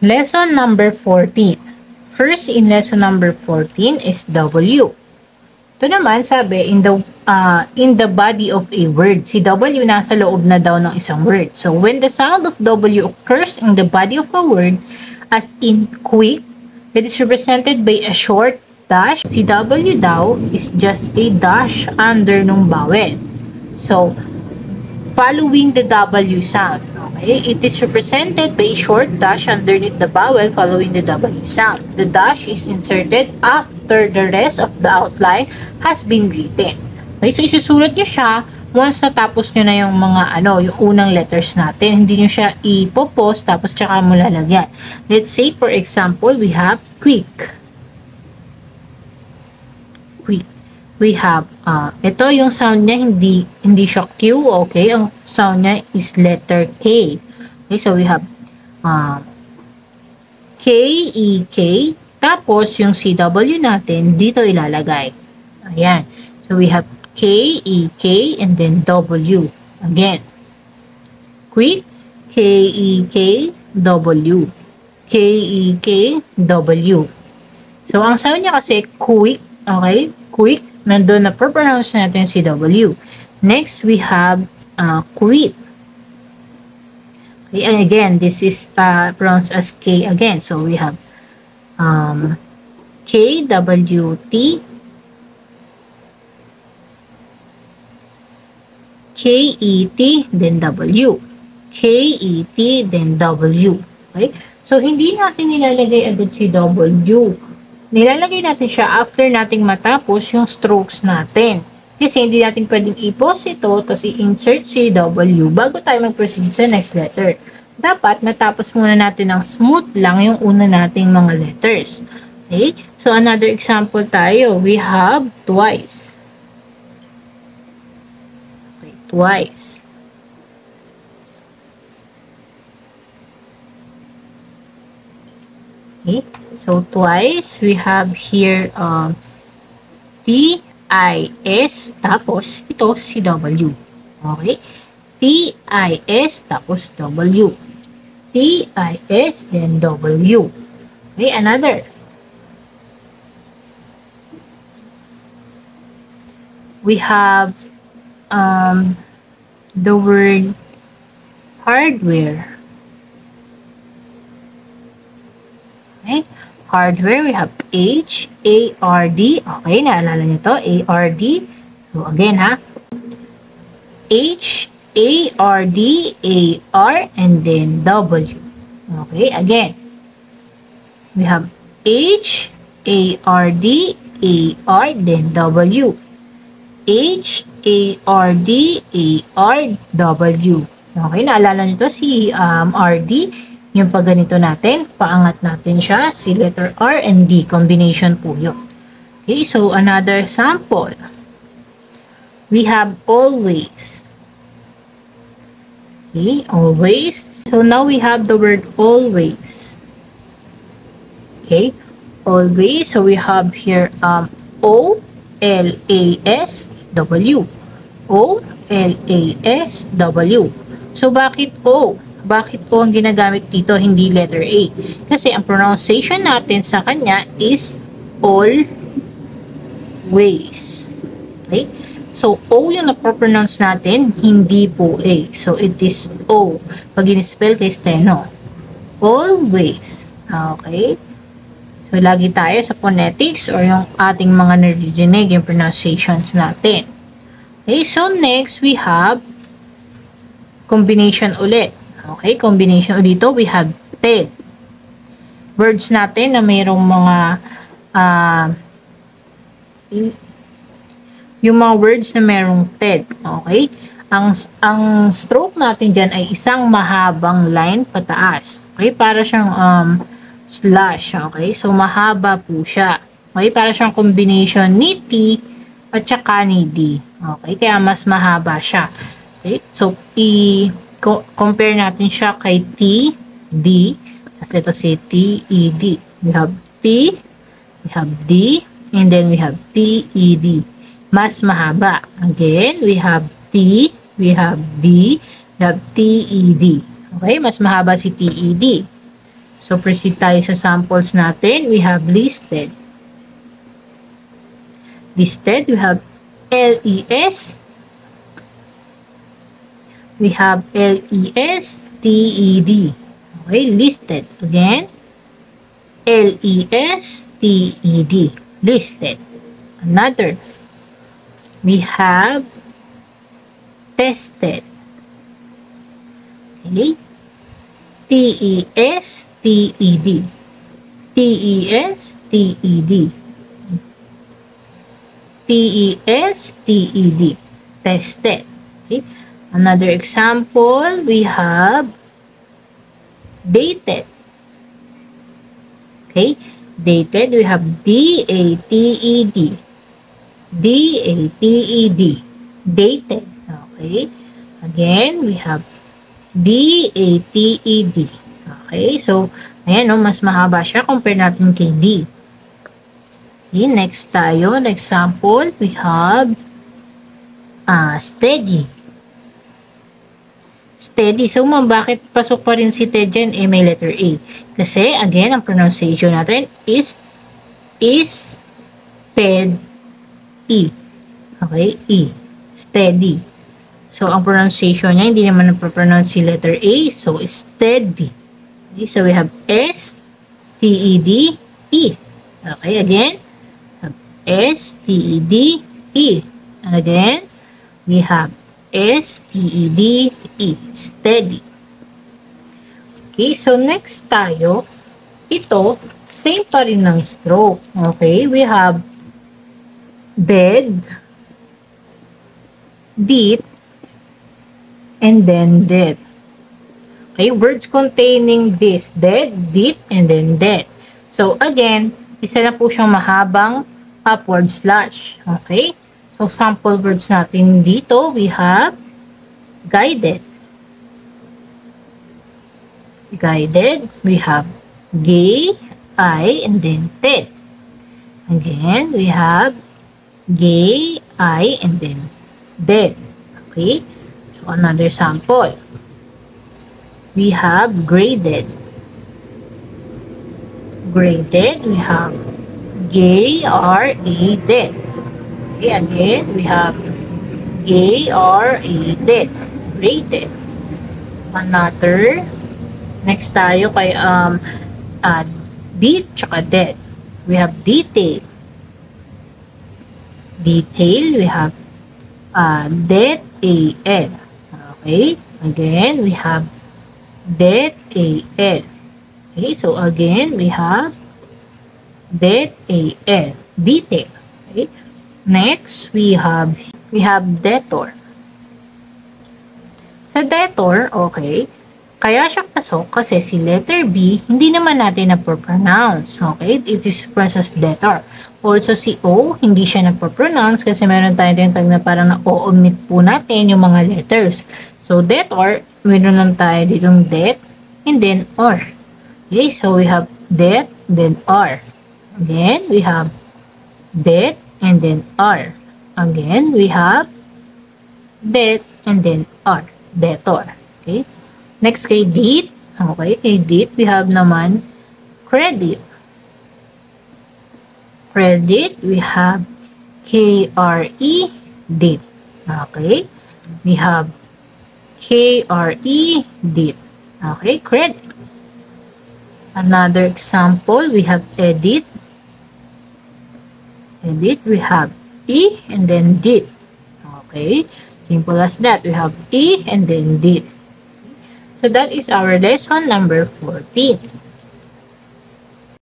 Lesson number 14. First in lesson number 14 is W. Ito naman sabi, in the body of a word. Si W nasa loob na daw ng isang word. So, when the sound of W occurs in the body of a word, as in quick, it is represented by a short dash. Si W daw is just a dash under nung vowel. So, following the W sound. Okay? It is represented by a short dash underneath the vowel following the W sound. The dash is inserted after the rest of the outline has been written. Okay? So, isusulat nyo siya once natapos nyo na yung mga yung unang letters natin. Hindi nyo siya ipopost tapos tsaka mo lalagyan. Let's say, for example, we have quick. Quick. We have, ito yung sound niya, hindi siya Q, okay? Ang sound niya is letter K. Okay, so we have, K, E, K. Tapos, yung CW natin, dito ilalagay. Ayan. So, we have K, E, K, and then W. Again. Quick, K, E, K, W. K, E, K, W. So, ang sound niya kasi, quick, okay? Quick. Nandun na pronounce natin si W. Next, we have quit. Okay, and again, this is pronounced as K again. So, we have K, W, T, K, E, T, then W. K, E, T, then W. Okay? So, hindi natin nilalagay agad si W. Nilalagay natin siya after nating matapos yung strokes natin. Kasi hindi natin pwedeng i-pause ito, tapos i-insert si W bago tayo mag-proceed sa next letter. Dapat matapos muna natin ng smooth lang yung una nating mga letters. Okay? So, another example tayo. We have twice. Okay, twice. Okay? So, twice, we have here T-I-S, tapos ito si W. Okay? T-I-S, tapos W. T-I-S, then W. Okay, another. We have the word hardware. Okay? Hardware, we have H-A-R-D. Okay, naalala nyo to, A-R-D. So, again, ha? H-A-R-D-A-R, and then W. Okay, again. We have H-A-R-D-A-R, then W. H-A-R-D-A-R-W. Okay, naalala nyo to, si R-D. Yung pag ganito natin, paangat natin siya, si letter R and D, combination po yun. Okay, so another sample. We have always. Okay, always. So now we have the word always. Okay, always. So we have here O-L-A-S-W. O-L-A-S-W. So bakit O? Bakit po ang ginagamit dito, hindi letter A? Kasi ang pronunciation natin sa kanya is always. Okay? So, O yung napropronounce natin, hindi po A. So, it is O. Pag in-spell kay steno. Always. Okay? So, lagi tayo sa phonetics or yung ating mga narinig, yung pronunciations natin. Okay? So, next, we have combination ulit. Okay, combination. Dito, we have TED. Words natin na mayroong mga yung mga words na mayroong TED. Okay? Ang stroke natin dyan ay isang mahabang line pataas. Okay? Para siyang slash. Okay? So, mahaba po siya. Okay? Para siyang combination ni T at saka ni D. Okay? Kaya mas mahaba siya. Okay? So, compare natin siya kay T, D. Kasi ito si T, E, D. We have T, we have D, and then we have T, E, D. Mas mahaba. Again, we have T, we have D, we have T, E, D. Okay, mas mahaba si T, E, D. So, proceed tayo sa samples natin. We have listed. Listed, we have LES. We have LESTED. Okay, listed. Again, LESTED. Listed. Another. We have tested. Okay. TESTED. TESTED. TESTED. Tested. Okay. Another example, we have dated. Okay. Dated, we have DATED. DATED. Dated. Okay. Again, we have DATED. Okay. So, ayan, no, mas mahaba siya compare natin kay D. Okay, next tayo. Next example, we have steady. Steady. So, bakit pasok pa rin si Ted dyan? May letter A. Kasi, again, ang pronunciation natin is steady. Okay? E. Steady. So, ang pronunciation niya, hindi naman napropronounce si letter A. So, steady. Okay? So, we have S-T-E-D-E. Okay? Again, S-T-E-D-E. And again, we have S-T-E-D-E. Steady. Okay, so next tayo, ito, same pa rin ng stroke. Okay, we have dead, deep, and then dead. Okay, words containing this, dead, deep, and then dead. So again, isa na po siyang mahabang upward slash. Okay? So, sample words natin dito, we have guided. Guided, we have gay, I, and then ted. Again, we have gay, I, and then dead. Okay? So, another sample. We have graded. Graded, we have gay, R-A-D. Okay, again, we have A-R-A-D. Graded. Another. Next tayo kay deep tsaka dead. We have detail. Detail, we have dead, A-L. Okay, again, we have dead, A-L. Okay, so again, we have dead, A-L. Detail. Okay. Next, we have debtor. Sa debtor, okay, kaya siya pasok kasi si letter B, hindi naman natin na-pronounce. Okay, it is pronounced as debtor. Also, si O, hindi siya na-pronounce kasi meron tayong tinatag na parang na-o-omit po natin yung mga letters. So, debtor, meron lang tayo ditong det, and then or. Okay, so we have det, then or. Again, we have det, and then R. Again, we have det, and then R. Debtor. Okay. Next, kay deed. Okay, kay deed, we have naman credit. Credit, we have K-R-E, deed. Okay. We have K-R-E, deed. Okay, credit. Another example, we have edit. Edit, we have E and then did. Okay, simple as that. We have E and then did. So that is our lesson number 14.